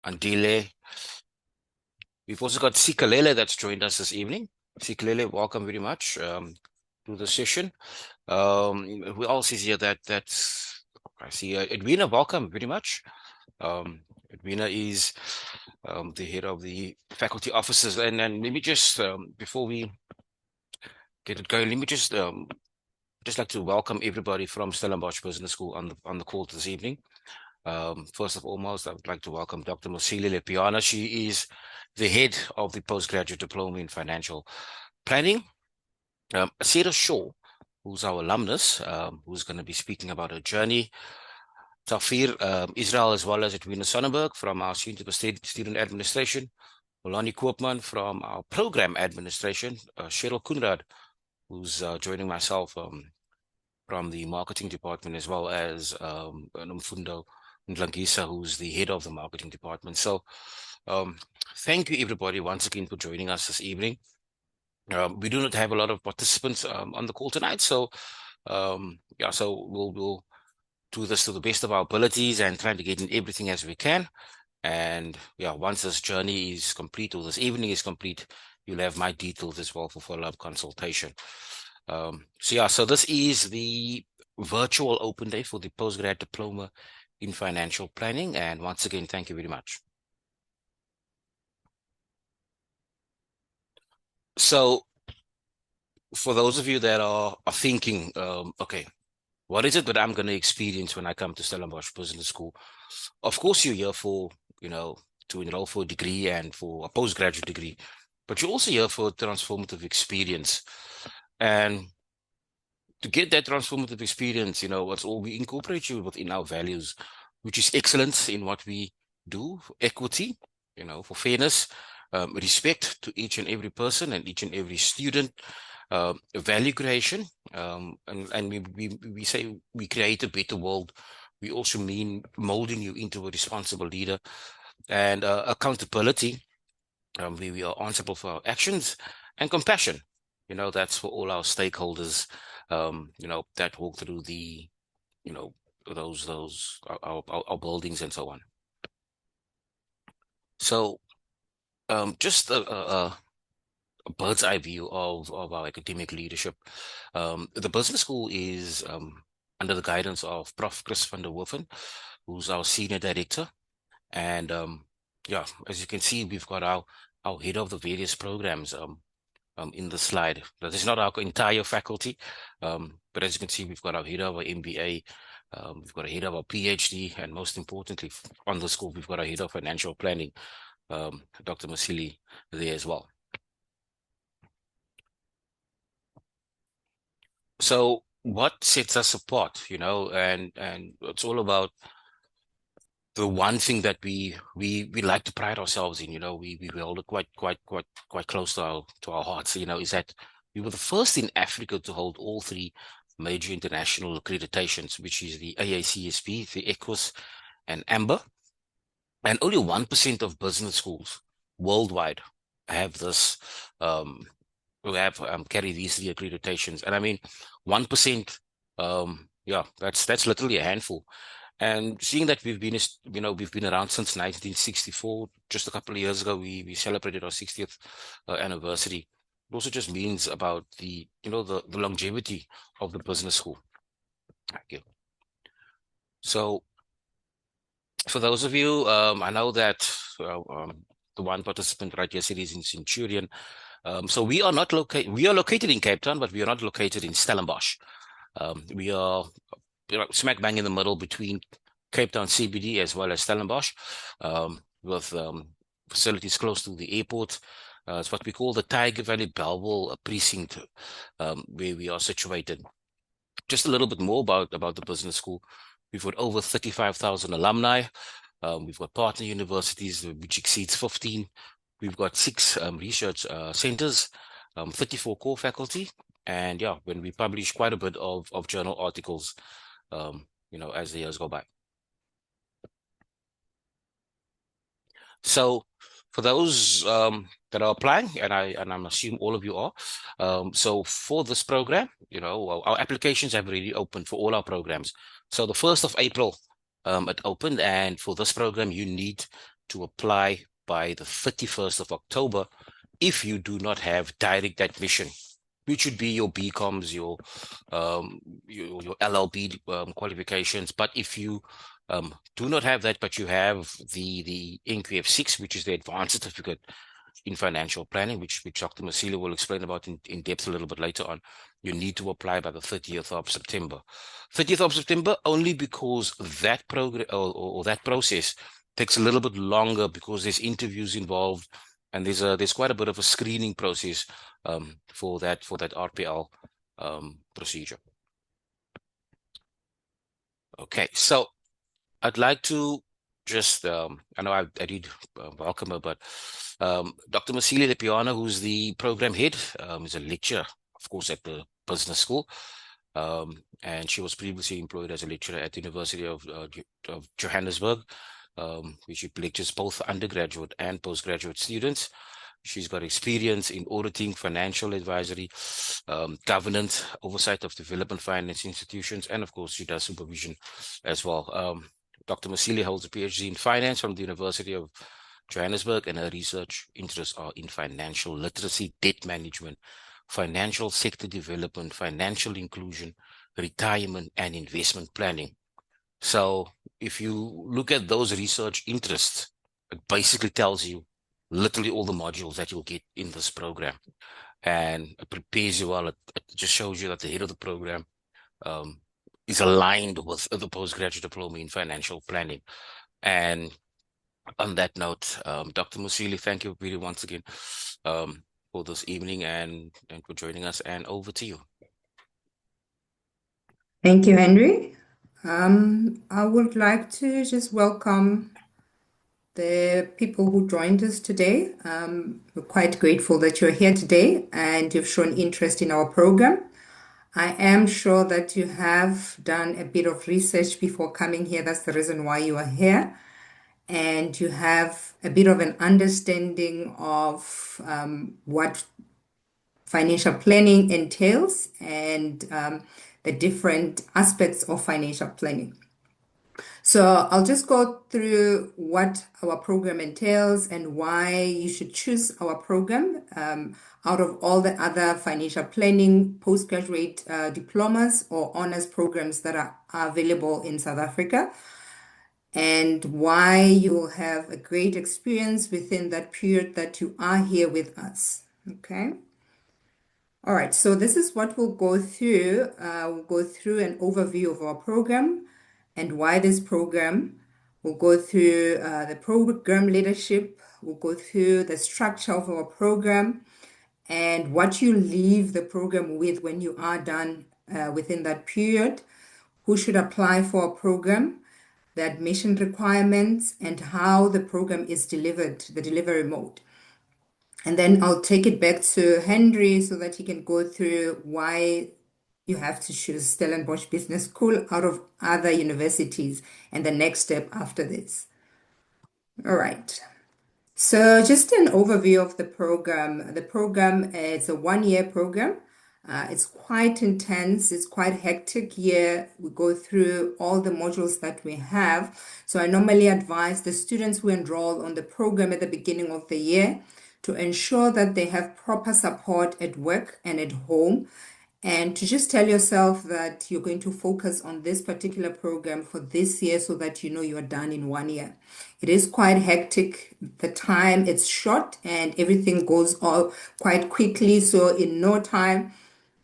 Andile. We've also got Sikalele that's joined us this evening. Sikalele, welcome very much to the session. Who else is here? That's I see Edwina, welcome very much. Edwina is the head of the faculty officers, and let me just before we get it going, let me just like to welcome everybody from Stellenbosch Business School on the call this evening. First of all, I would like to welcome Dr Mosili Lepheana. She is the head of the Postgraduate Diploma in Financial Planning. Sarah Shaw, who's our alumnus, who's going to be speaking about her journey. Tafir Israel, as well as Edwina Sonnenberg from our Student Administration. Molani Koopman from our Program Administration. Cheryl Kunrad, who's joining myself from the Marketing Department, as well as Nomfundo Ndlangisa, who's the head of the Marketing Department. So thank you, everybody, once again for joining us this evening. We do not have a lot of participants on the call tonight, so so we'll do this to the best of our abilities and trying to get in everything as we can. And once this journey is complete, or this evening is complete, you'll have my details as well for follow-up consultation. So this is the virtual open day for the Postgrad Diploma in Financial Planning. And once again, thank you very much. So for those of you that are thinking, okay, what is it that I'm going to experience when I come to Stellenbosch Business School? Of course, you're here for, to enroll for a degree and for a postgraduate degree, but you're also here for a transformative experience. And to get that transformative experience, what's all we incorporate you within our values, which is excellence in what we do, equity, for fairness, respect to each and every person and each and every student, value creation, and we say we create a better world. We also mean molding you into a responsible leader, and accountability, where we are answerable for our actions, and compassion. That's for all our stakeholders, that walk through the, our buildings and so on. So just a bird's eye view of our academic leadership. The business school is under the guidance of Prof. Chris van der Werven, who's our senior director. And as you can see, we've got our head of the various programs in the slide. That is not our entire faculty, but as you can see, we've got our head of our MBA, we've got a head of our PhD, and most importantly, on the school, we've got our head of financial planning, Dr. Mosili, there as well. So what sets us apart, and it's all about the one thing that we like to pride ourselves in, we hold it quite close to our hearts, is that we were the first in Africa to hold all three major international accreditations, which is the AACSB, the EQUIS, and AMBER. And only 1% of business schools worldwide have this, carry these three accreditations. And I mean, 1%, that's literally a handful. And seeing that we've been around since 1964, just a couple of years ago, we celebrated our 60th anniversary. It also just means about the longevity of the business school. Thank you. So for those of you, I know that the one participant right here said he's in Centurion. So we are located in Cape Town, but we are not located in Stellenbosch. We are smack bang in the middle between Cape Town CBD as well as Stellenbosch, with facilities close to the airport. It's what we call the Tiger Valley Bellville precinct, where we are situated. Just a little bit more about the business school. We've got over 35,000 alumni. We've got partner universities, which exceeds 15. We've got 6 research centers, 34 core faculty, and when we publish quite a bit of journal articles, as the years go by. So for those that are applying, and I'm assuming all of you are, so for this program, our applications have already opened for all our programs. So the 1st of April, it opened, and for this program, you need to apply by the 31st of October if you do not have direct admission, which would be your BComs, your LLB qualifications. But if you do not have that, but you have the NQF6, which is the advanced certificate in financial planning, which Dr. Mosili will explain about in depth a little bit later on, you need to apply by the 30th of September. 30th of September, only because that program or that process takes a little bit longer because there's interviews involved, and there's quite a bit of a screening process for that RPL procedure. Okay, so I'd like to just I know I did welcome her, but Dr. Mosili Lepheana, who's the program head, is a lecturer, of course, at the business school, and she was previously employed as a lecturer at the University of Johannesburg, which she lectures both undergraduate and postgraduate students. She's got experience in auditing, financial advisory, governance, oversight of development finance institutions, and of course, she does supervision as well. Dr. Mosili holds a PhD in finance from the University of Johannesburg, and her research interests are in financial literacy, debt management, financial sector development, financial inclusion, retirement, and investment planning. So if you look at those research interests, it basically tells you literally all the modules that you'll get in this program, and it prepares you well. It just shows you that the head of the program is aligned with the postgraduate diploma in financial planning. And on that note, Dr. Mosili, thank you really once again for this evening and for joining us, and over to you. Thank you, Henry. I would like to just welcome the people who joined us today. We're quite grateful that you're here today and you've shown interest in our program. I am sure that you have done a bit of research before coming here. That's the reason why you are here. And you have a bit of an understanding of what financial planning entails and the different aspects of financial planning. So I'll just go through what our program entails and why you should choose our program out of all the other financial planning postgraduate diplomas or honors programs that are available in South Africa, and why you'll have a great experience within that period that you are here with us. Okay. All right, so this is what we'll go through. We'll go through an overview of our program and why this program. We'll go through the program leadership. We'll go through the structure of our program and what you leave the program with when you are done within that period, who should apply for a program, the admission requirements, and how the program is delivered, the delivery mode. And then I'll take it back to Henry so that he can go through why you have to choose Stellenbosch Business School out of other universities and the next step after this. All right. So just an overview of the program. The program is a one-year program. It's quite intense. It's quite hectic year. We go through all the modules that we have. So I normally advise the students who enroll on the program at the beginning of the year to ensure that they have proper support at work and at home, and to just tell yourself that you're going to focus on this particular program for this year so that you know you're done in 1 year. It is quite hectic. The time it's short and everything goes all quite quickly. So in no time,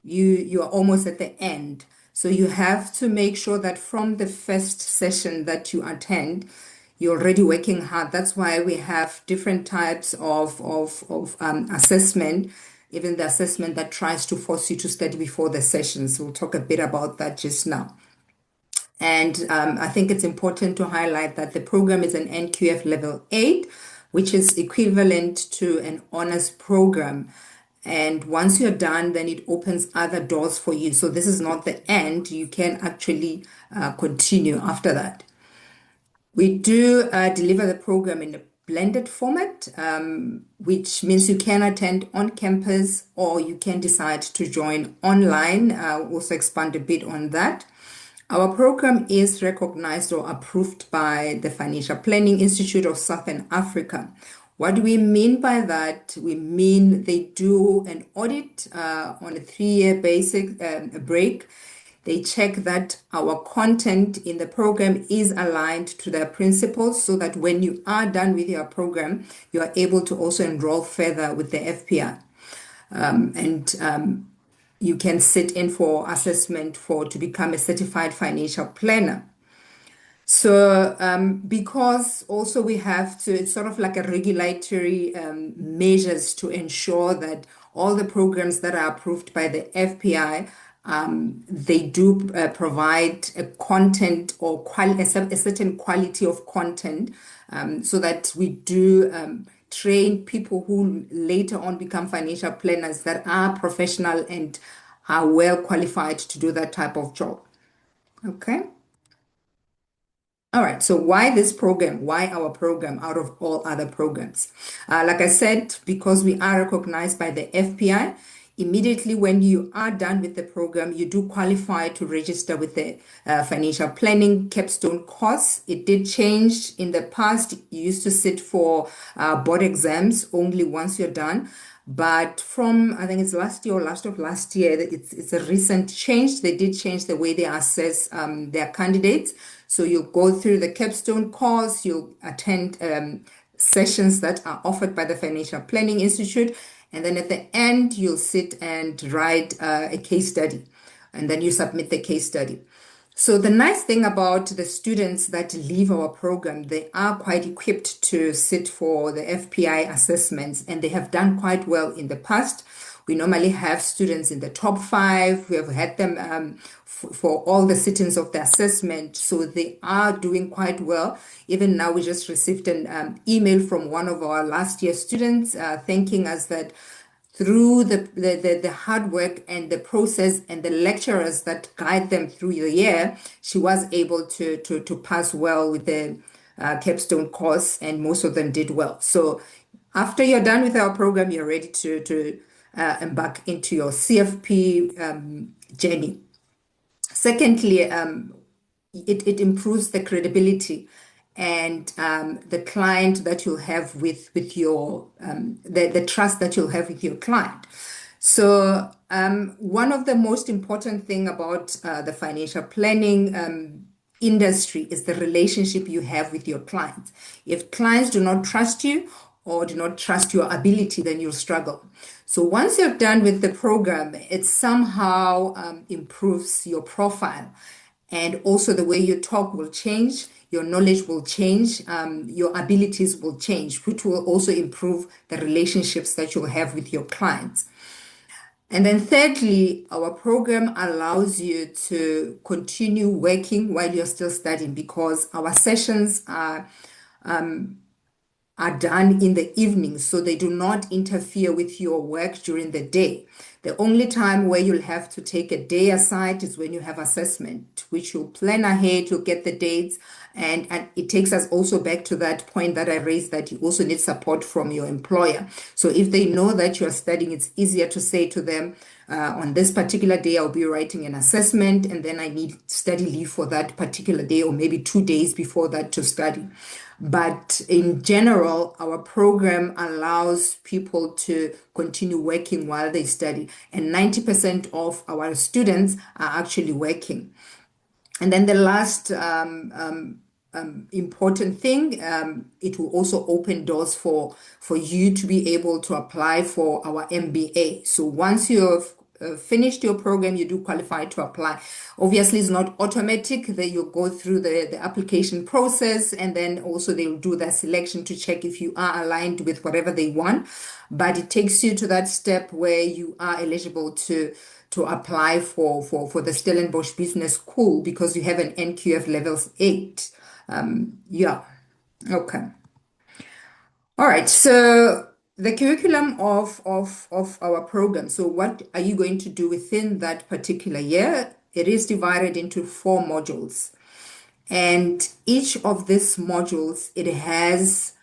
you're almost at the end. So you have to make sure that from the first session that you attend, you're already working hard. That's why we have different types of assessment, even the assessment that tries to force you to study before the sessions. We'll talk a bit about that just now. And I think it's important to highlight that the program is an NQF level 8, which is equivalent to an honors program. And once you're done, then it opens other doors for you. So this is not the end. You can actually continue after that. We do deliver the program in a blended format, which means you can attend on campus or you can decide to join online. We'll also expand a bit on that. Our program is recognized or approved by the Financial Planning Institute of Southern Africa. What do we mean by that? We mean they do an audit on a 3-year basic break. They check that our content in the program is aligned to their principles so that when you are done with your program, you are able to also enroll further with the FPI. And you can sit in for assessment to become a certified financial planner. So, because also we have to, it's sort of like a regulatory measures to ensure that all the programs that are approved by the FPI, they do provide a content or a certain quality of content, so that we do train people who later on become financial planners that are professional and are well qualified to do that type of job. Okay. All right, so why this program? Why our program out of all other programs? Like I said, because we are recognized by the FPI, immediately when you are done with the program, you do qualify to register with the financial planning capstone course. It did change in the past. You used to sit for board exams only once you're done. But from, I think it's last year or last of last year, it's a recent change. They did change the way they assess their candidates. So you'll go through the capstone course, you'll attend sessions that are offered by the Financial Planning Institute, and then at the end, you'll sit and write a case study, and then you submit the case study. So the nice thing about the students that leave our program, they are quite equipped to sit for the FPI assessments, and they have done quite well in the past. We normally have students in the top 5. We have had them for all the sittings of the assessment. So they are doing quite well. Even now, we just received an email from one of our last year students thanking us that through the hard work and the process and the lecturers that guide them through the year, she was able to pass well with the capstone course, and most of them did well. So after you're done with our program, you're ready to embark into your CFP journey. Secondly, it improves the credibility and the client that you'll have with your the trust that you'll have with your client. So one of the most important thing about the financial planning industry is the relationship you have with your clients. If clients do not trust you or do not trust your ability, then you'll struggle. So once you're done with the program, it somehow improves your profile. And also the way you talk will change, your knowledge will change, your abilities will change, which will also improve the relationships that you'll have with your clients. And then thirdly, our program allows you to continue working while you're still studying, because our sessions are done in the evening, so they do not interfere with your work during the day. The only time where you'll have to take a day aside is when you have assessment, which you'll plan ahead, you'll get the dates, and it takes us also back to that point that I raised, that you also need support from your employer. So if they know that you're studying, it's easier to say to them, on this particular day, I'll be writing an assessment, and then I need study leave for that particular day, or maybe 2 days before that to study. But in general, our program allows people to continue working while they study, and 90% of our students are actually working. And then the last important thing, it will also open doors for you to be able to apply for our MBA. So once you've finished your program, you do qualify to apply. Obviously, it's not automatic that you go through the application process, and then also they'll do their selection to check if you are aligned with whatever they want. But it takes you to that step where you are eligible to apply for the Stellenbosch Business School, because you have an NQF levels 8. Yeah, okay. All right, so the curriculum of our program. So what are you going to do within that particular year? It is divided into 4 modules. And each of these modules, it has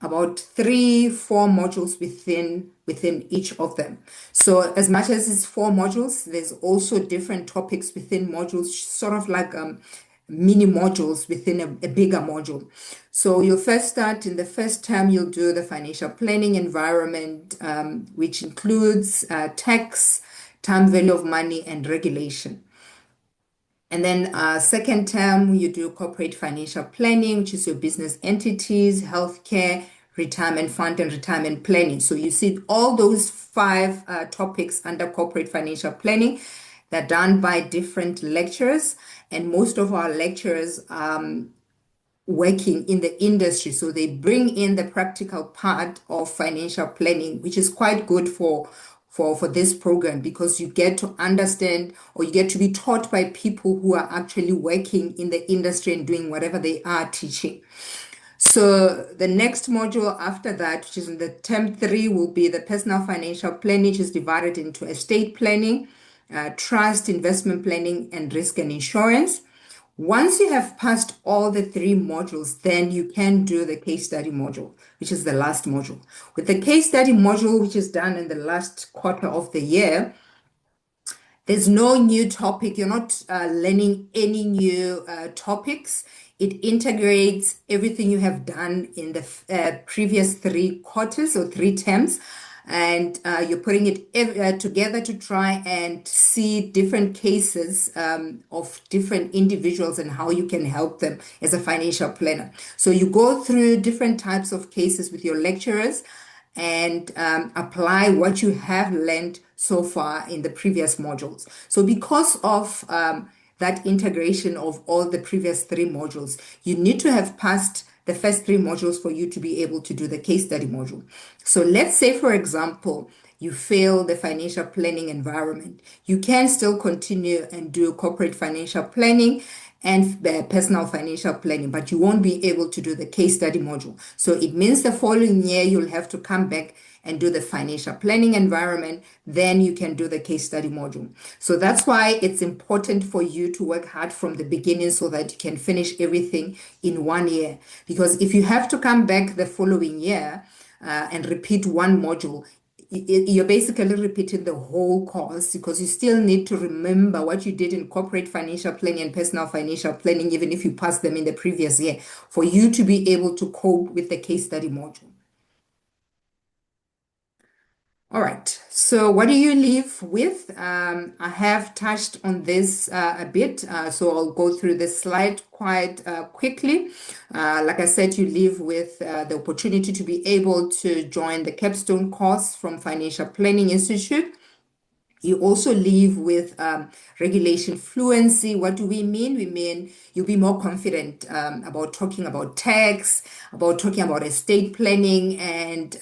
about 3, 4 modules within each of them. So as much as it's 4 modules, there's also different topics within modules, sort of like mini modules within a bigger module. So you'll first start in the first term, you'll do the financial planning environment, which includes tax, time value of money, and regulation. And then second term, you do corporate financial planning, which is your business entities, healthcare, retirement fund, and retirement planning. So you see all those 5 topics under corporate financial planning. They're done by different lecturers, and most of our lecturers working in the industry. So they bring in the practical part of financial planning, which is quite good for this program, because you get to understand, or you get to be taught by people who are actually working in the industry and doing whatever they are teaching. So the next module after that, which is in the term 3, will be the personal financial planning, which is divided into estate planning, trust, investment planning, and risk and insurance. Once you have passed all the 3 modules, then you can do the case study module, which is the last module. With the case study module, which is done in the last quarter of the year, there's no new topic. You're not learning any new topics. It integrates everything you have done in the previous 3 quarters or 3 terms. And you're putting it together to try and see different cases of different individuals and how you can help them as a financial planner. So you go through different types of cases with your lecturers and apply what you have learned so far in the previous modules. So because of that integration of all the previous 3 modules, you need to have passed the first 3 modules for you to be able to do the case study module. So let's say, for example, you fail the financial planning environment. You can still continue and do corporate financial planning and personal financial planning, but you won't be able to do the case study module. So it means the following year you'll have to come back and do the financial planning environment, then you can do the case study module. So that's why it's important for you to work hard from the beginning so that you can finish everything in 1 year. Because if you have to come back the following year and repeat 1 module, you're basically repeating the whole course, because you still need to remember what you did in corporate financial planning and personal financial planning, even if you passed them in the previous year, for you to be able to cope with the case study module. All right, so what do you leave with? I have touched on this a bit, so I'll go through this slide quite quickly. Like I said, you leave with the opportunity to be able to join the capstone course from Financial Planning Institute. You also leave with regulation fluency. What do we mean? We mean you'll be more confident about talking about tax, about talking about estate planning, and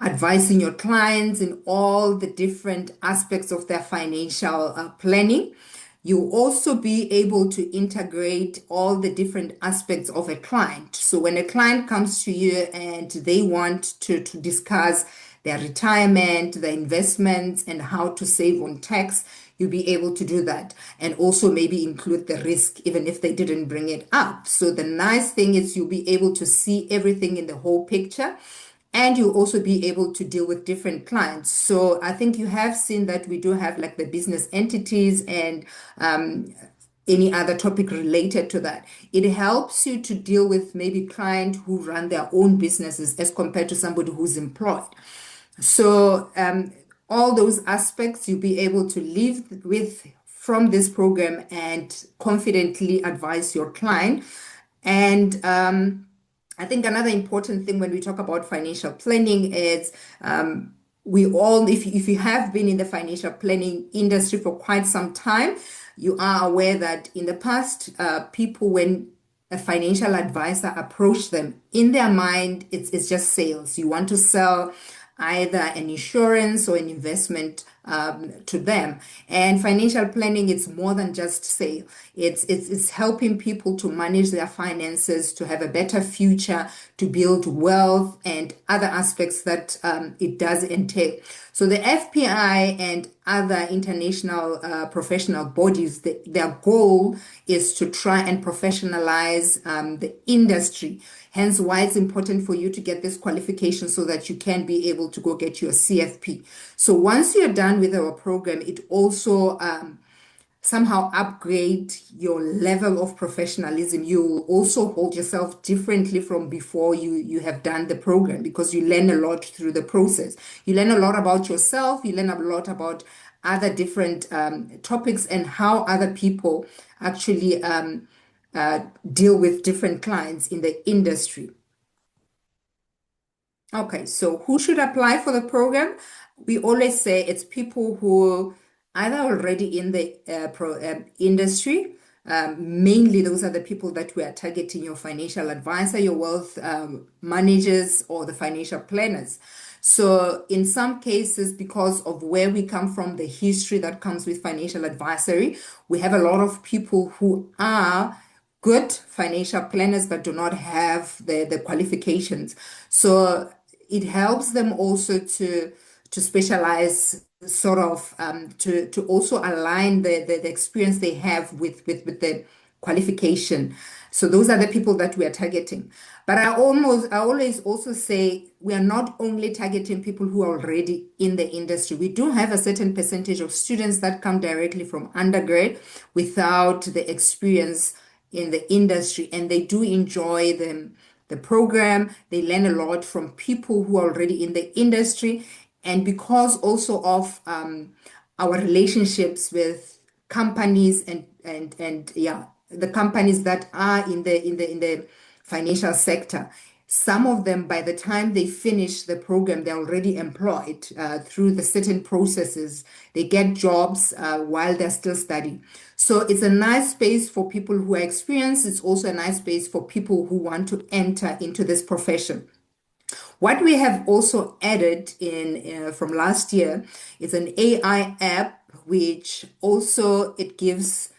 advising your clients in all the different aspects of their financial planning. You'll also be able to integrate all the different aspects of a client. So when a client comes to you and they want to discuss their retirement, their investments, and how to save on tax, you'll be able to do that. And also maybe include the risk, even if they didn't bring it up. So the nice thing is you'll be able to see everything in the whole picture. And you'll also be able to deal with different clients. So I think you have seen that we do have like the business entities and any other topic related to that. It helps you to deal with maybe clients who run their own businesses as compared to somebody who's employed. So all those aspects you'll be able to live with from this program and confidently advise your client. And I think another important thing when we talk about financial planning is we all, if you have been in the financial planning industry for quite some time, you are aware that in the past, people, when a financial advisor approached them, in their mind, it's just sales. You want to sell either an insurance or an investment to them. And financial planning, it's more than just sale. It's helping people to manage their finances, to have a better future, to build wealth and other aspects that it does entail. So the FPI and other international professional bodies, their goal is to try and professionalize the industry, Hence why it's important for you to get this qualification so that you can be able to go get your CFP. So once you're done with our program, it also somehow upgrade your level of professionalism. You will also hold yourself differently from before you have done the program, because you learn a lot through the process. You learn a lot about yourself, you learn a lot about other different topics and how other people actually deal with different clients in the industry. Okay, so who should apply for the program? We always say it's people who either already in the industry. Mainly, those are the people that we are targeting: your financial advisor, your wealth managers, or the financial planners. So, in some cases, because of where we come from, the history that comes with financial advisory, we have a lot of people who are good financial planners but do not have the qualifications. So it helps them also to specialize, sort of to also align the experience they have with the qualification. So those are the people that we are targeting. But I always also say we are not only targeting people who are already in the industry. We do have a certain percentage of students that come directly from undergrad without the experience in the industry, and they do enjoy the program. They learn a lot from people who are already in the industry. And because also of our relationships with companies and yeah, the companies that are in the financial sector, some of them, by the time they finish the program, they're already employed through the certain processes. They get jobs while they're still studying. So it's a nice space for people who are experienced. It's also a nice space for people who want to enter into this profession. What we have also added in from last year is an AI app, which also it gives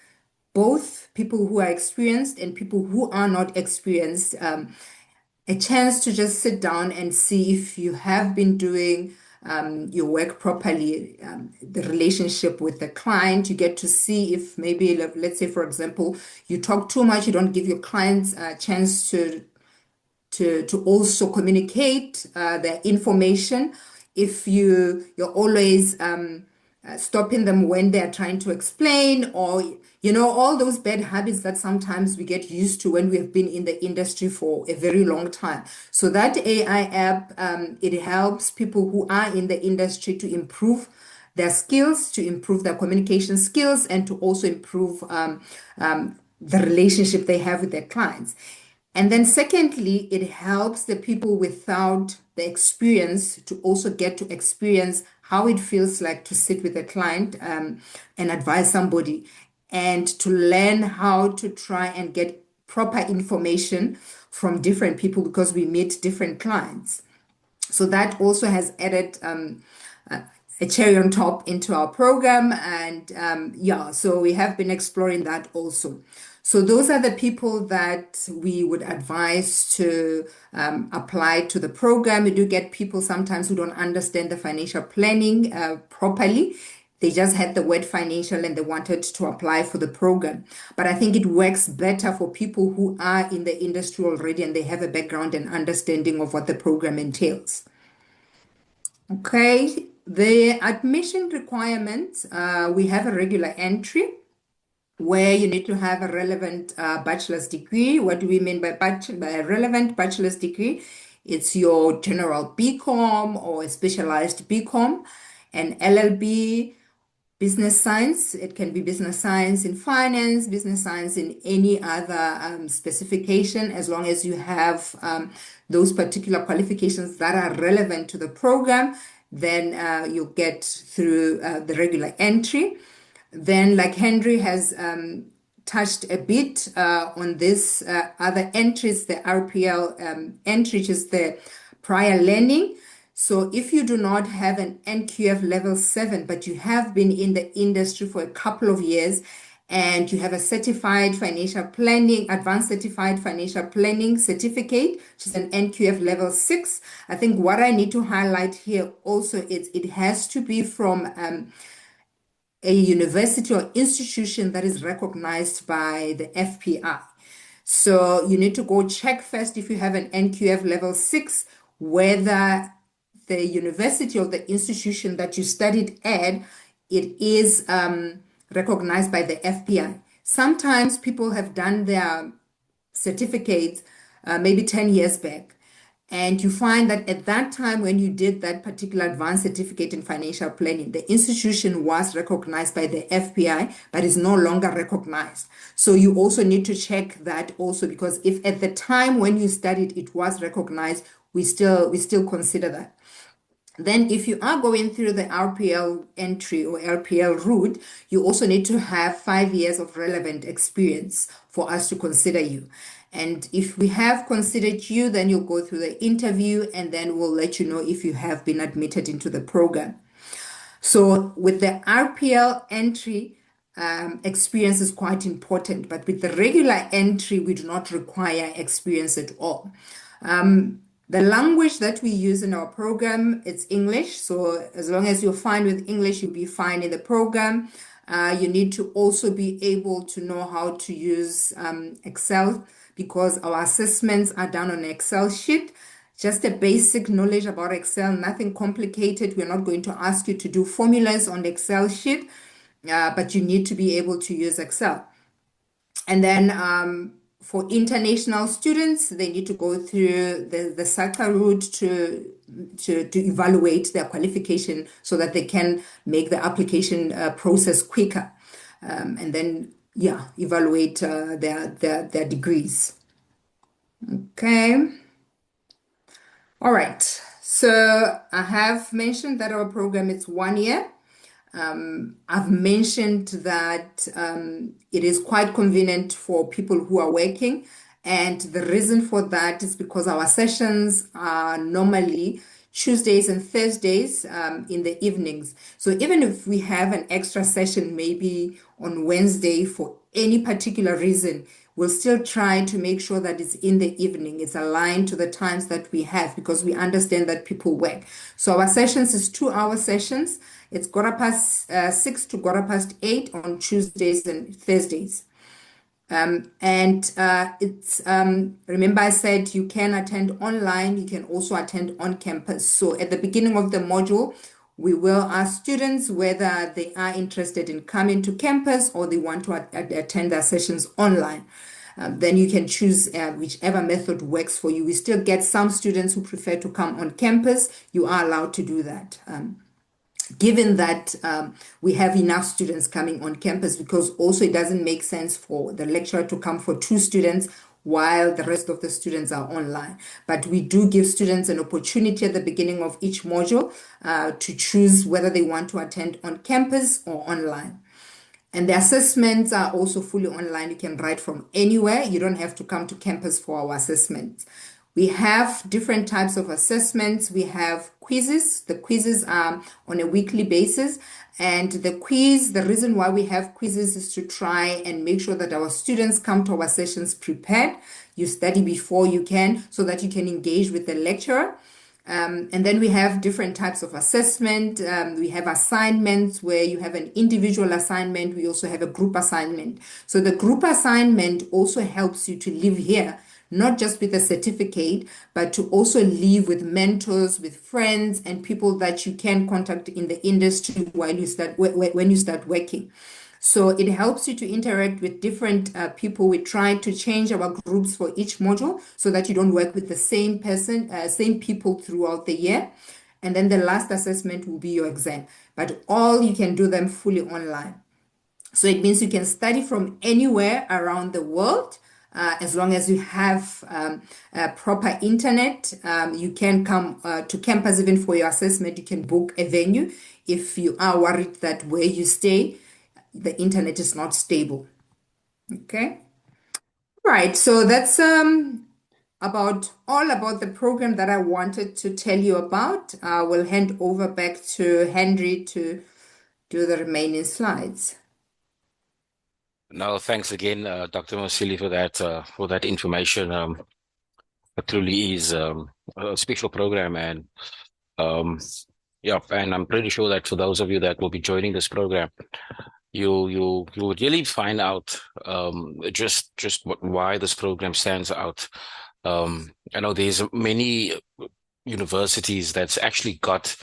both people who are experienced and people who are not experienced a chance to just sit down and see if you have been doing your work properly, the relationship with the client. You get to see if maybe, let's say, for example, you talk too much, you don't give your clients a chance to also communicate the information. If you're always stopping them when they're trying to explain, or all those bad habits that sometimes we get used to when we have been in the industry for a very long time. So that AI app, it helps people who are in the industry to improve their skills, to improve their communication skills, and to also improve the relationship they have with their clients. And then secondly, it helps the people without the experience to also get to experience how it feels like to sit with a client and advise somebody, and to learn how to try and get proper information from different people, because we meet different clients. So that also has added a cherry on top into our program. And yeah, so we have been exploring that also. So those are the people that we would advise to apply to the program. We do get people sometimes who don't understand the financial planning properly. They just had the word financial and they wanted to apply for the program. But I think it works better for people who are in the industry already and they have a background and understanding of what the program entails. Okay, the admission requirements, we have a regular entry where you need to have a relevant bachelor's degree. What do we mean by a relevant bachelor's degree? It's your general BCom or a specialized BCom, an LLB, business science. It can be business science in finance, business science in any other specification, as long as you have those particular qualifications that are relevant to the program, then you get through the regular entry. Then, like Henry has touched a bit on this other entries, the RPL entry, which is the prior learning. So if you do not have an NQF level 7, but you have been in the industry for a couple of years and you have a certified financial planning, advanced certified financial planning certificate, which is an NQF level 6, I think what I need to highlight here also is it has to be from a university or institution that is recognized by the FPI. So you need to go check first if you have an NQF level 6, whether the university or the institution that you studied at, it is recognized by the FPI. Sometimes people have done their certificates maybe 10 years back. And you find that at that time, when you did that particular advanced certificate in financial planning, the institution was recognized by the FPI, but is no longer recognized. So you also need to check that also, because if at the time when you studied it was recognized, we still consider that. Then, if you are going through the RPL entry or RPL route, you also need to have 5 years of relevant experience for us to consider you. And if we have considered you, then you'll go through the interview and then we'll let you know if you have been admitted into the program. So, with the RPL entry, experience is quite important, but with the regular entry, we do not require experience at all. The language that we use in our program, it's English. So as long as you're fine with English, you'll be fine in the program. You need to also be able to know how to use Excel, because our assessments are done on an Excel sheet. Just a basic knowledge about Excel, nothing complicated. We're not going to ask you to do formulas on the Excel sheet, but you need to be able to use Excel. And then for international students, they need to go through the SACA route to evaluate their qualification so that they can make the application process quicker. And then, yeah, evaluate their degrees. Okay. All right. So I have mentioned that our program is 1 year. I've mentioned that it is quite convenient for people who are working. And the reason for that is because our sessions are normally Tuesdays and Thursdays in the evenings. So even if we have an extra session, maybe on Wednesday for any particular reason, we'll still try to make sure that it's in the evening. It's aligned to the times that we have, because we understand that people work. So our sessions is 2-hour sessions. It's 6:15 to 8:15 on Tuesdays and Thursdays. Remember I said you can attend online, you can also attend on campus. So at the beginning of the module, we will ask students whether they are interested in coming to campus or they want to attend their sessions online. Then you can choose whichever method works for you. We still get some students who prefer to come on campus. You are allowed to do that. Given that we have enough students coming on campus, because also it doesn't make sense for the lecturer to come for 2 students while the rest of the students are online. But we do give students an opportunity at the beginning of each module to choose whether they want to attend on campus or online. And the assessments are also fully online. You can write from anywhere. You don't have to come to campus for our assessments. We have different types of assessments. We have quizzes. The quizzes are on a weekly basis. And the reason why we have quizzes is to try and make sure that our students come to our sessions prepared. You study before you can, so that you can engage with the lecturer. And then we have different types of assessment. We have assignments where you have an individual assignment. We also have a group assignment. So the group assignment also helps you to live here, not just with a certificate, but to also live with mentors, with friends, and people that you can contact in the industry when you start working. So it helps you to interact with different people. We try to change our groups for each module so that you don't work with the same people throughout the year. And then the last assessment will be your exam. But all you can do them fully online. So it means you can study from anywhere around the world. As long as you have proper internet, you can come to campus even for your assessment. You can book a venue if you are worried that where you stay, the internet is not stable. Okay. Right. So that's about the program that I wanted to tell you about. I will hand over back to Henry to do the remaining slides. No, thanks again, Dr. Mosili, for that information. It truly is a special program, and yeah, and I'm pretty sure that for those of you that will be joining this program, you'll really find out just why this program stands out. I know there's many universities that's actually got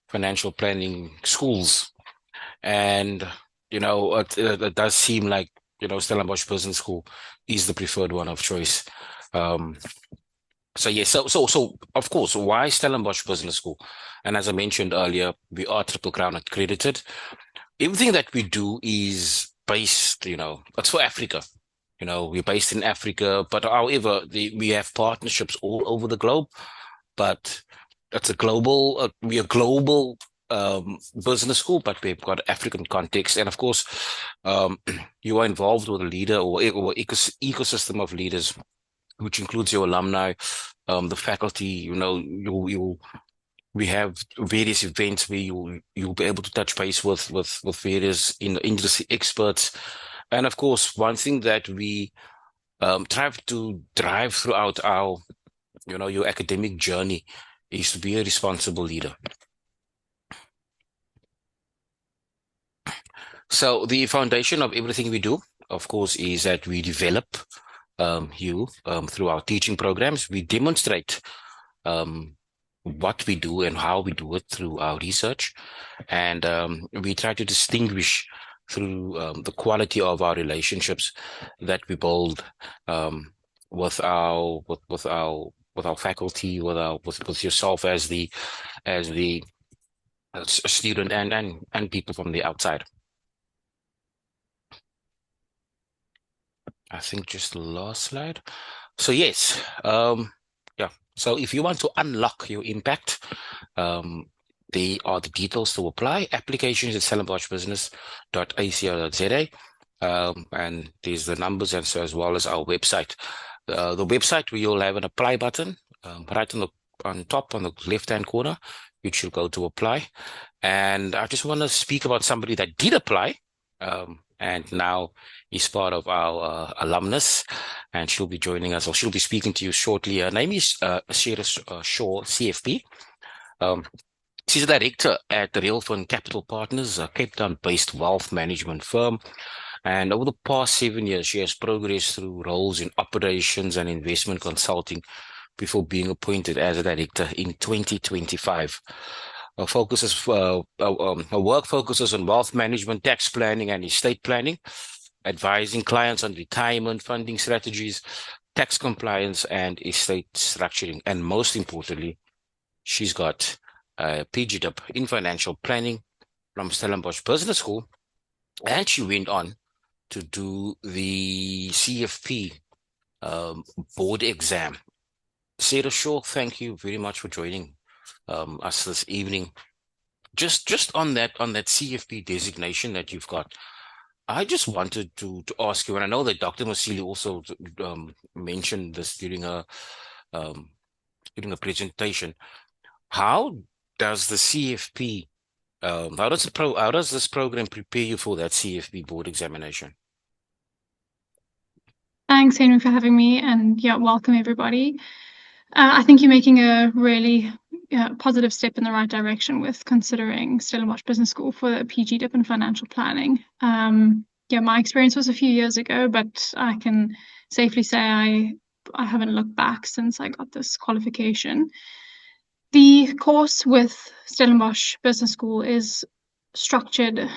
financial planning schools, and it does seem like Stellenbosch Business School is the preferred one of choice. Um, so yes, so of course, why Stellenbosch Business School? And as I mentioned earlier, we are Triple Crown accredited. Everything that we do is based, it's for Africa. We're based in Africa, but however, we have partnerships all over the globe. But it's we're a global business school, but we've got African context. And of course, um, you are involved with a leader or ecosystem of leaders, which includes your alumni, the faculty. We have various events where you'll be able to touch base with various industry experts. And of course, one thing that we try to drive throughout your academic journey is to be a responsible leader. So the foundation of everything we do, of course, is that we develop you through our teaching programs. We demonstrate what we do and how we do it through our research. And we try to distinguish through the quality of our relationships that we build with our faculty, with yourself as the student and people from the outside. I think just the last slide. So yes, yeah. So if you want to unlock your impact, they are the details to apply. Applications at stellenboschbusiness.ac.za. And there's the numbers and so as well as our website. The website where you'll have an apply button right on top on the left-hand corner, which you'll go to apply. And I just want to speak about somebody that did apply. And now is part of our alumnus, and she'll be joining us, or she'll be speaking to you shortly. Her name is Sarah Shaw, CFP. She's a director at the Railfund Capital Partners, a Cape Town-based wealth management firm. And over the past 7 years, she has progressed through roles in operations and investment consulting before being appointed as a director in 2025. Her work focuses on wealth management, tax planning, and estate planning, advising clients on retirement funding strategies, tax compliance, and estate structuring. And most importantly, she's got a PGDip in financial planning from Stellenbosch Business School, and she went on to do the CFP board exam. Sarah Shaw, thank you very much for joining us this evening. Just on that CFP designation that you've got, I just wanted to ask you, and I know that Dr. Mosili also mentioned this during a presentation. How does the CFP how does this program prepare you for that CFP board examination? Thanks, Henry, for having me, and yeah, welcome everybody. I think you're making a really positive step in the right direction with considering Stellenbosch Business School for the PGDip in financial planning. Yeah, my experience was a few years ago, but I can safely say I haven't looked back since I got this qualification. The course with Stellenbosch Business School is structured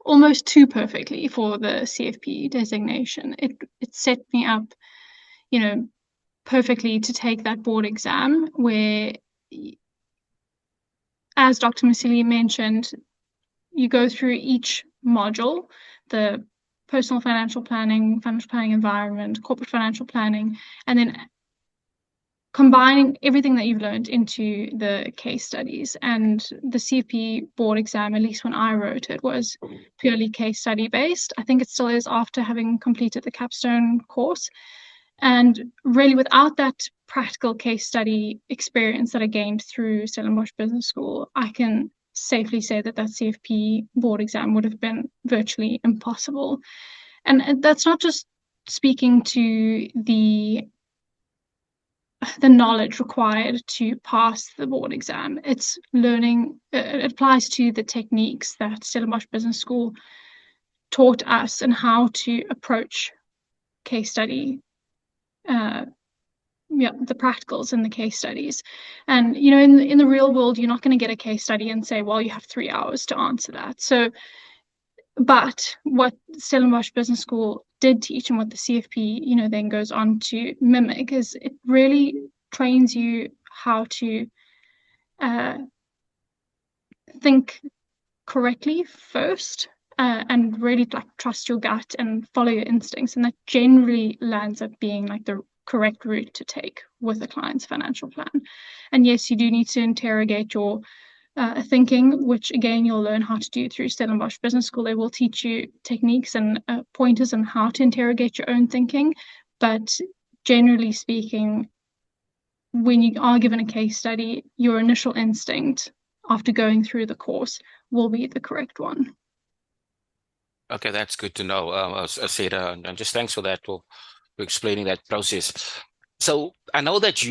almost too perfectly for the CFP designation. It set me up, perfectly to take that board exam where, as Dr. Mosili mentioned, you go through each module, the personal financial planning environment, corporate financial planning, and then combining everything that you've learned into the case studies. And the CFP board exam, at least when I wrote it, was purely case study based. I think it still is after having completed the capstone course. And really, without that practical case study experience that I gained through Stellenbosch Business School, I can safely say that CFP board exam would have been virtually impossible. And that's not just speaking to the knowledge required to pass the board exam. It's learning, it applies to the techniques that Stellenbosch Business School taught us and how to approach case study, the practicals in the case studies. And in the real world, you're not going to get a case study and say, well, you have 3 hours to answer that. So, but what Stellenbosch Business School did teach, and what the CFP then goes on to mimic, is it really trains you how to think correctly first, and really trust your gut and follow your instincts, and that generally lands up being the correct route to take with a client's financial plan. And yes, you do need to interrogate your thinking, which again you'll learn how to do through Stellenbosch Business School. They will teach you techniques and pointers on how to interrogate your own thinking, but generally speaking, when you are given a case study, your initial instinct after going through the course will be the correct one. Okay, that's good to know, Sarah, and just thanks for that, for explaining that process. So I know that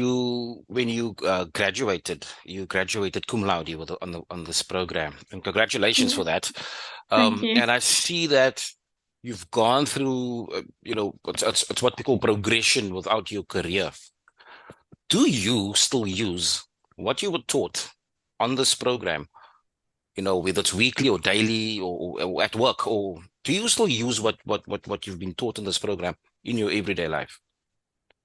when you graduated cum laude on this program, and congratulations for that. Thank you. And I see that you've gone through, it's what we call progression without your career. Do you still use what you were taught on this program? Whether it's weekly or daily or at work, or do you still use what you've been taught in this program in your everyday life?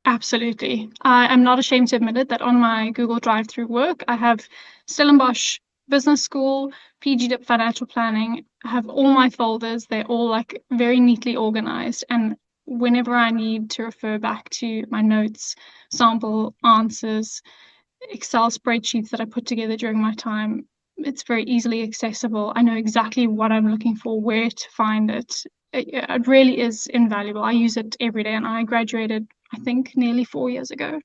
Absolutely. I am not ashamed to admit it, that on my Google Drive through work, I have Stellenbosch Business School, PGDip Financial Planning. I have all my folders. They're all very neatly organized. And whenever I need to refer back to my notes, sample answers, Excel spreadsheets that I put together during my time, it's very easily accessible. I know exactly what I'm looking for, where to find it. It really is invaluable. I use it every day, and I graduated, I think, nearly 4 years ago.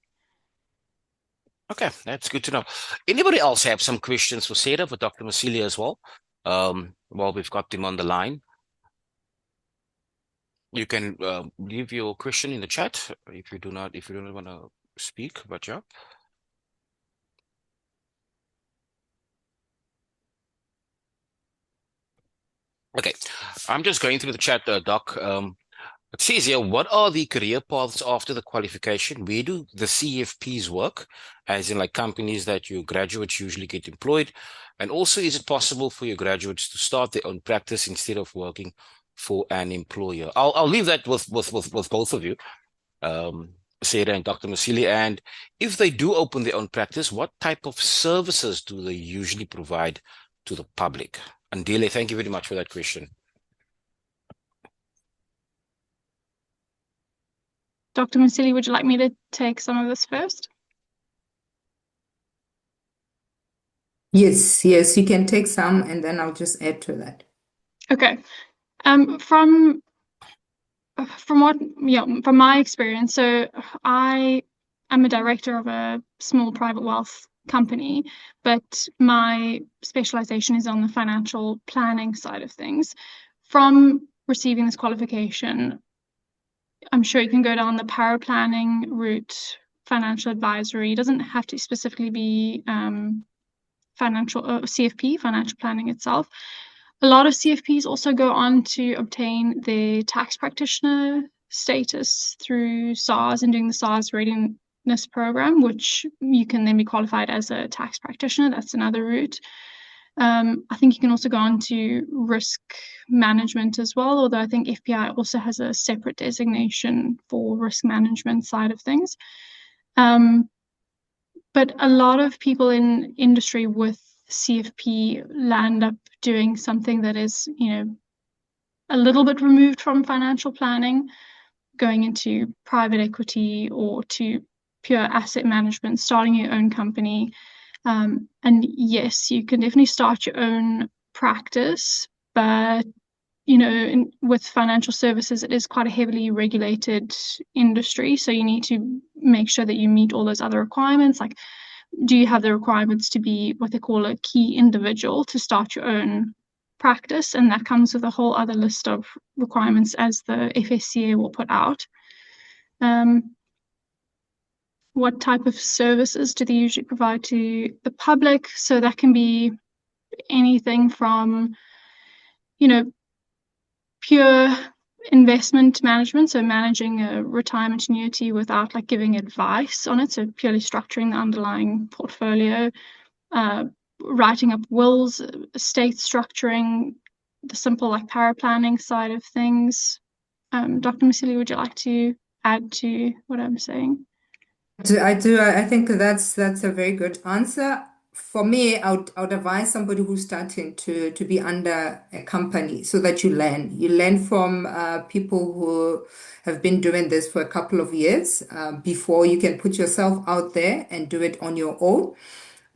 Okay, that's good to know. Anybody else have some questions for Sarah, for Dr. Mosili as well? While we've got him on the line, you can leave your question in the chat if you don't want to speak, but yeah. Okay, I'm just going through the chat, Doc. It says here, what are the career paths after the qualification? Where do the CFPs work? As in companies that your graduates usually get employed. And also, is it possible for your graduates to start their own practice instead of working for an employer? I'll leave that with both of you, Sarah and Dr. Mosili. And if they do open their own practice, what type of services do they usually provide to the public? Andile, thank you very much for that question. Dr. Mosili, would you like me to take some of this first? Yes, you can take some, and then I'll just add to that. Okay. From my experience, so I am a director of a small private wealth company, but my specialization is on the financial planning side of things. From receiving this qualification, I'm sure you can go down the paraplanning route, financial advisory. It doesn't have to specifically be financial CFP, financial planning itself. A lot of CFPs also go on to obtain their tax practitioner status through SARS and doing the SARS readiness program, which you can then be qualified as a tax practitioner. That's another route. I think you can also go on to risk management as well, although I think FPI also has a separate designation for risk management side of things. But a lot of people in industry with CFP land up doing something that is, a little bit removed from financial planning, going into private equity or to pure asset management, starting your own company. And yes, you can definitely start your own practice, but with financial services, it is quite a heavily regulated industry. So you need to make sure that you meet all those other requirements. Do you have the requirements to be what they call a key individual to start your own practice? And that comes with a whole other list of requirements as the FSCA will put out. What type of services do they usually provide to the public? So that can be anything from, pure investment management, so managing a retirement annuity without like giving advice on it, so purely structuring the underlying portfolio, writing up wills, estate structuring, the simple like power planning side of things. Dr. Mosili, would you like to add to what I'm saying? I do. I think that's a very good answer. For me, I would advise somebody who's starting to be under a company so that you learn. You learn from people who have been doing this for a couple of years before you can put yourself out there and do it on your own.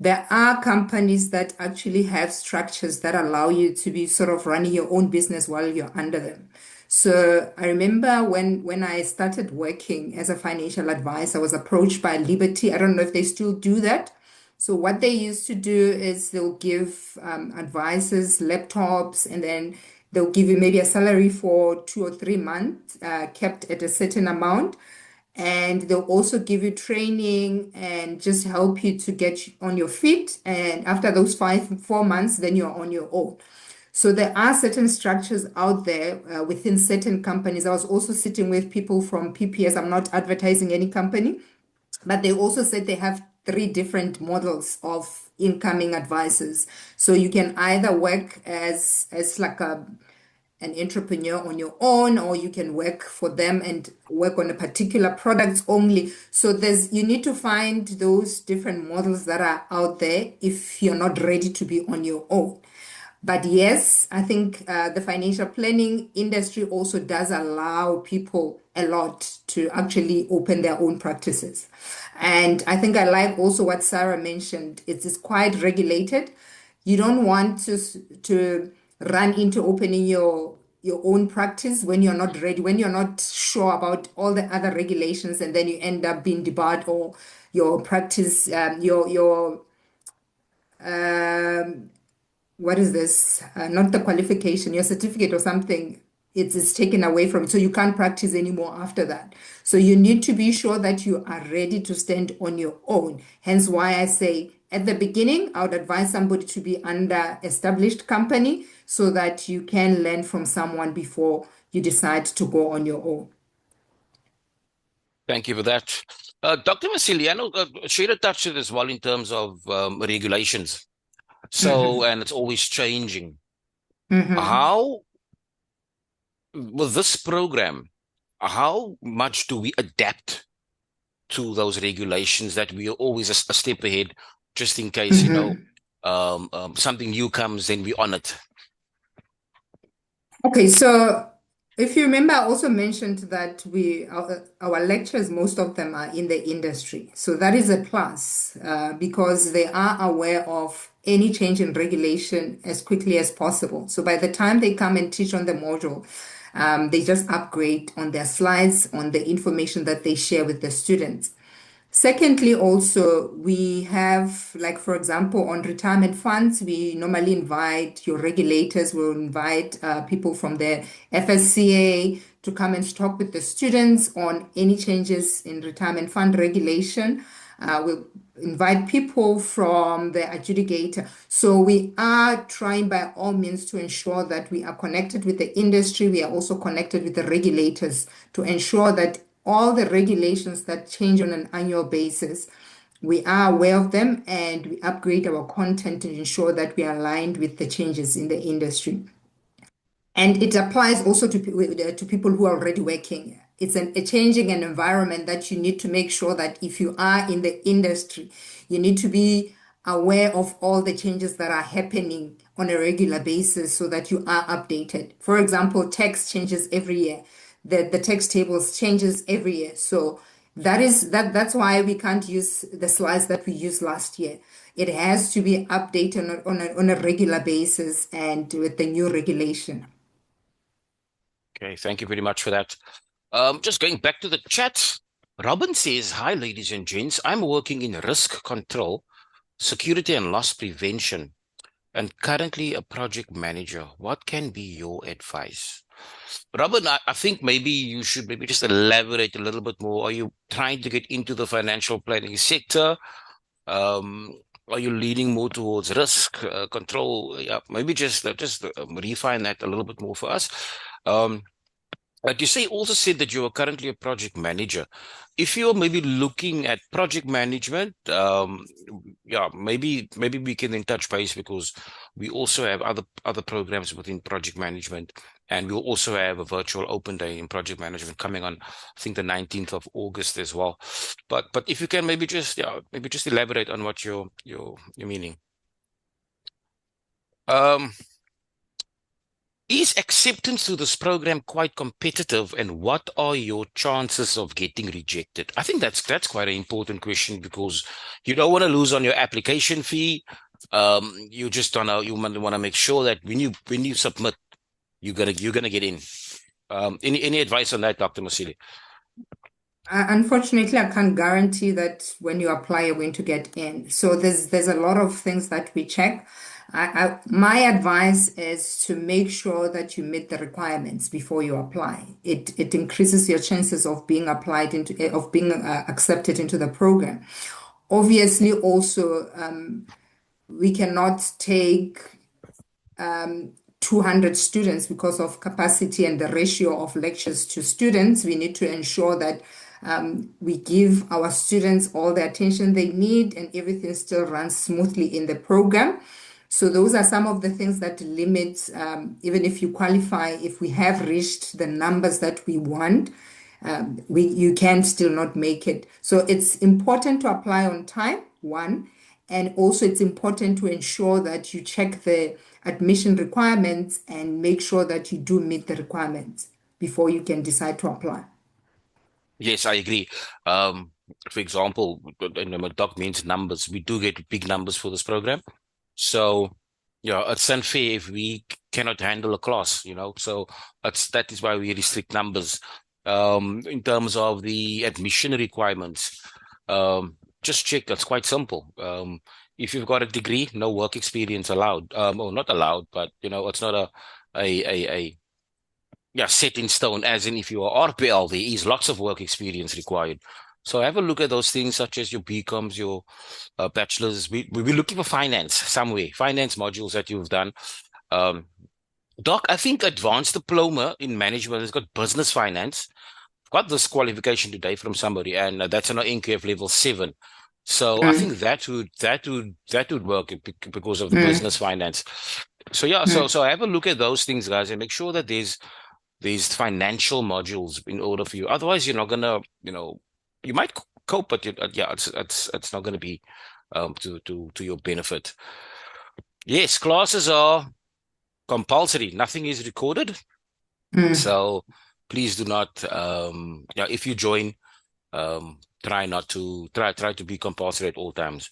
There are companies that actually have structures that allow you to be sort of running your own business while you're under them. So I remember when I started working as a financial advisor, I was approached by Liberty. I don't know if they still do that. So what they used to do is they'll give advisors laptops, and then they'll give you maybe a salary for 2 or 3 months, kept at a certain amount. And they'll also give you training and just help you to get on your feet. And after those 4 months, then you're on your own. So there are certain structures out there within certain companies. I was also sitting with people from PPS. I'm not advertising any company, but they also said they have 3 different models of incoming advisors. So you can either work as like an entrepreneur on your own, or you can work for them and work on a particular product only. So you need to find those different models that are out there if you're not ready to be on your own. But yes, I think the financial planning industry also does allow people a lot to actually open their own practices. And I think I like also what Sarah mentioned. It's quite regulated. You don't want to run into opening your own practice when you're not ready, when you're not sure about all the other regulations, and then you end up being debarred, or your practice, your um, what is this? Not the qualification, your certificate or something. It's taken away from it. So you can't practice anymore after that. So you need to be sure that you are ready to stand on your own. Hence why I say at the beginning, I would advise somebody to be under established company so that you can learn from someone before you decide to go on your own. Thank you for that. Dr. Mosili, I know Sheila touched it as well in terms of regulations. So, Mhm. and it's always changing. Mhm. How, with this program, how much do we adapt to those regulations that we are always a step ahead, just in case, Mhm. something new comes, then we on it. Okay, so if you remember, I also mentioned that our lectures, most of them are in the industry. So that is a plus because they are aware of any change in regulation as quickly as possible. So by the time they come and teach on the module, they just upgrade on their slides, on the information that they share with the students. Secondly, also, we have, like, for example, on retirement funds, we normally invite your regulators, we'll invite people from the FSCA to come and talk with the students on any changes in retirement fund regulation. We'll invite people from the adjudicator. So we are trying by all means to ensure that we are connected with the industry. We are also connected with the regulators to ensure that all the regulations that change on an annual basis, we are aware of them, and we upgrade our content to ensure that we are aligned with the changes in the industry. And it applies also to people who are already working. It's a changing an environment that you need to make sure that if you are in the industry, you need to be aware of all the changes that are happening on a regular basis so that you are updated. For example, tax changes every year. The tax tables changes every year. So that's why we can't use the slides that we used last year. It has to be updated on a regular basis and with the new regulation. Okay, thank you very much for that. Just going back to the chat, Robin says, "Hi, ladies and gents. I'm working in risk control, security and loss prevention, and currently a project manager. What can be your advice?" Robin, I think maybe you should maybe just elaborate a little bit more. Are you trying to get into the financial planning sector? Um, are you leaning more towards risk control? Yeah, maybe just refine that a little bit more for us. You say also said that you are currently a project manager. If you're maybe looking at project management, yeah, maybe we can then touch base because we also have other programs within project management, and we'll also have a virtual open day in project management coming on, I think the 19th of August as well. But if you can maybe just elaborate on what you're meaning. Um, Is acceptance to this program quite competitive, and what are your chances of getting rejected? I think that's quite an important question because you don't want to lose on your application fee. You just don't know. You want to make sure that when you submit, you're gonna get in. Any advice on that, Dr. Mosili? Unfortunately, I can't guarantee that when you apply, you're going to get in. So there's a lot of things that we check. My advice is to make sure that you meet the requirements before you apply. It increases your chances of being accepted into the program. Obviously, also we cannot take 200 students because of capacity and the ratio of lectures to students. We need to ensure that we give our students all the attention they need and everything still runs smoothly in the program. So those are some of the things that limit, even if you qualify, if we have reached the numbers that we want, you can still not make it. So it's important to apply on time, one, and also it's important to ensure that you check the admission requirements and make sure that you do meet the requirements before you can decide to apply. Yes, I agree. For example, and when doc means numbers, we do get big numbers for this program. So, yeah, it's unfair if we cannot handle a class, So that is why we restrict numbers. In terms of the admission requirements, just check. That's quite simple. If you've got a degree, no work experience allowed. Or not allowed, but it's not a yeah, set in stone, as in if you are RPL, there is lots of work experience required. So have a look at those things such as your BComs, your bachelor's. We're looking for finance somewhere, finance modules that you've done. Um, Doc, I think advanced diploma in management has got business finance. Got this qualification today from somebody, and that's an NQF level 7. So I think Mm, that would work because of the mm, business finance. So yeah, so mm, so have a look at those things, guys, and make sure that there's financial modules in order for you. Otherwise, you're not gonna, you might cope, but yeah, it's not gonna be to your benefit. Yes, classes are compulsory. Nothing is recorded, mm. so please do not. Yeah, if you join, try not to try to be compulsory at all times.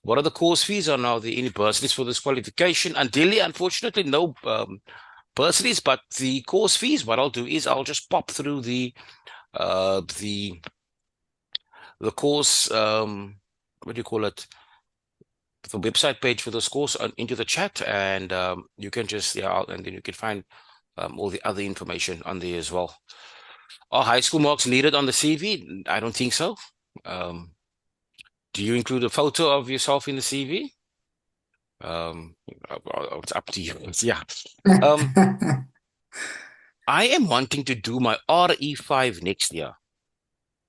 What are the course fees? Are now the any bursaries for this qualification? Until unfortunately, no bursaries, but the course fees. What I'll do is I'll just pop through uh the the course what do you call it, the website page for this course into the chat, and you can just and then you can find all the other information on there as well. Are high school marks needed on the CV? I don't think so. Um, do you include a photo of yourself in the CV? It's up to you. Yeah. Um, I am wanting to do my RE5 next year.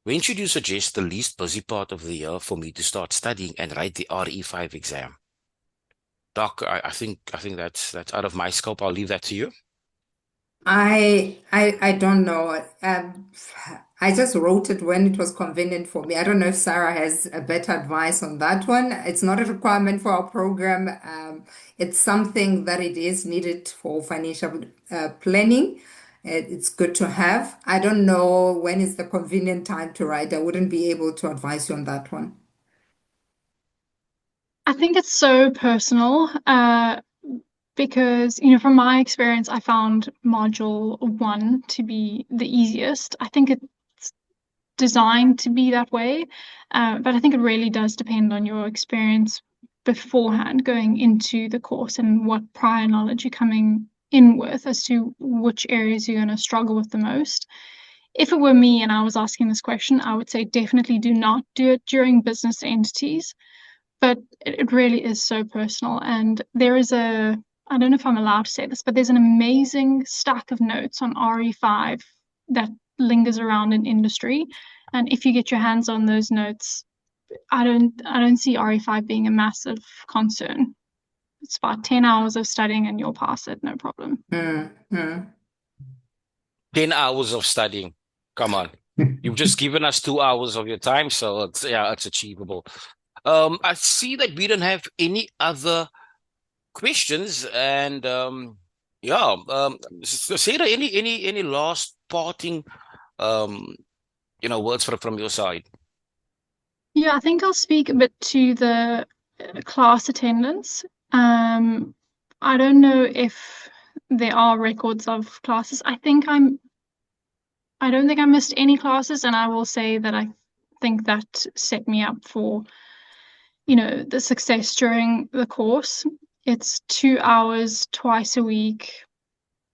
When should you suggest the least busy part of the year for me to start studying and write the RE5 exam? Doc, I think that's out of my scope. I'll leave that to you. I don't know. I just wrote it when it was convenient for me. I don't know if Sarah has a better advice on that one. It's not a requirement for our program. It's something that it is needed for financial planning. It's good to have. I don't know when is the convenient time to write. I wouldn't be able to advise you on that one. I think it's so personal, because, from my experience, I found module one to be the easiest. I think it's designed to be that way, but I think it really does depend on your experience beforehand going into the course and what prior knowledge you're coming in with as to which areas you're going to struggle with the most. If it were me and I was asking this question, I would say definitely do not do it during business entities, but it really is so personal. And there is I don't know if I'm allowed to say this, but there's an amazing stack of notes on RE5 that lingers around in industry. And if you get your hands on those notes, I don't see RE5 being a massive concern. It's about 10 hours of studying and you'll pass it, no problem. 10 hours of studying. Come on. You've just given us 2 hours of your time, so it's achievable. I see that we don't have any other questions, and Sarah, any last parting words from your side? Yeah, I think I'll speak a bit to the class attendance. I don't know if there are records of classes. I don't think I missed any classes, and I will say that I think that set me up for, the success during the course. It's 2 hours twice a week.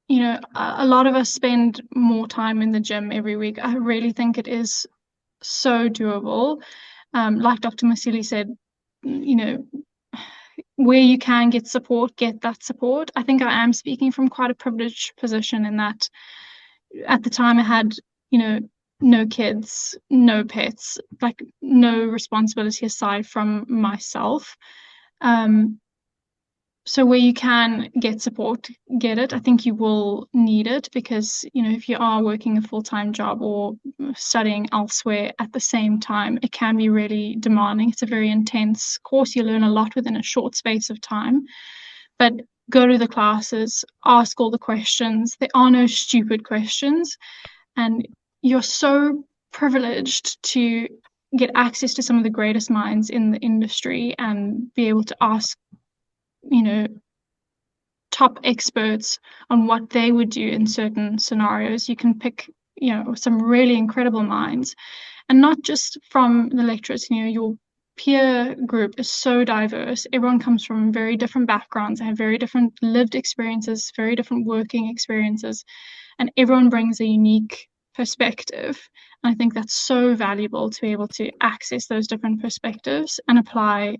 A lot of us spend more time in the gym every week. I really think it is so doable. Like Dr. Mosili said, where you can get support, get that support. I think I am speaking from quite a privileged position in that at the time I had, no kids, no pets, like no responsibility aside from myself. So where you can get support, get it. I think you will need it because, if you are working a full-time job or studying elsewhere at the same time, it can be really demanding. It's a very intense course. You learn a lot within a short space of time. But go to the classes, ask all the questions. There are no stupid questions. And you're so privileged to get access to some of the greatest minds in the industry and be able to ask, top experts on what they would do in certain scenarios. You can pick, some really incredible minds, and not just from the lecturers. Your peer group is so diverse. Everyone comes from very different backgrounds, they have very different lived experiences, very different working experiences, and everyone brings a unique perspective. And I think that's so valuable to be able to access those different perspectives and apply,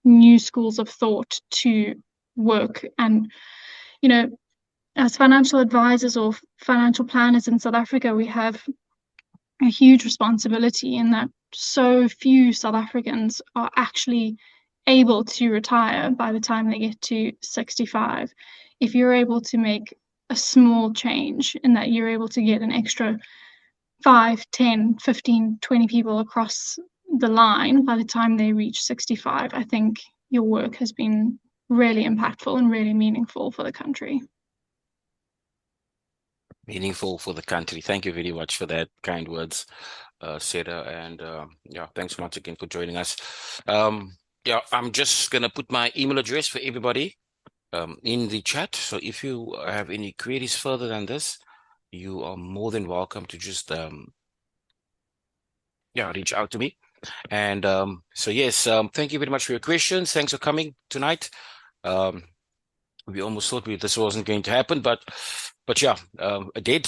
new schools of thought to work. And, as financial advisors or financial planners in South Africa, we have a huge responsibility in that so few South Africans are actually able to retire by the time they get to 65. If you're able to make a small change in that you're able to get an extra 5, 10, 15, 20 people across the line by the time they reach 65, I think your work has been really impactful and really meaningful for the country. Meaningful for the country. Thank you very much for that kind words, Sarah, and thanks once again for joining us. I'm just gonna put my email address for everybody in the chat. So if you have any queries further than this, you are more than welcome to just reach out to me. And thank you very much for your questions. Thanks for coming tonight. We almost thought this wasn't going to happen, but it did.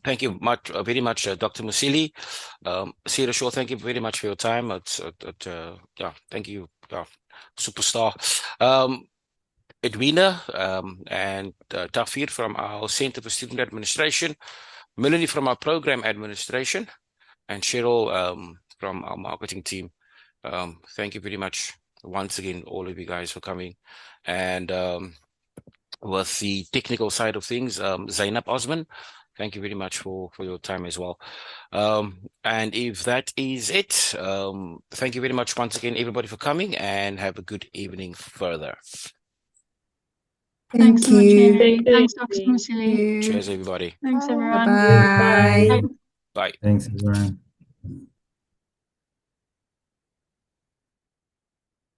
Thank you very much, Dr. Mosili. Sarah Shaw, thank you very much for your time. Thank you, superstar. Edwina and Tafir from our Center for Student Administration, Melanie from our Program Administration, and Cheryl from our marketing team. Thank you very much once again, all of you guys, for coming. And with the technical side of things, Zainab Osman, thank you very much for your time as well. And if that is it, thank you very much once again, everybody, for coming, and have a good evening further. Thanks so much, you. Mary. Thanks, Dr. Mosili. Cheers, everybody. Thanks, everyone. Bye. Bye. Thanks, everyone.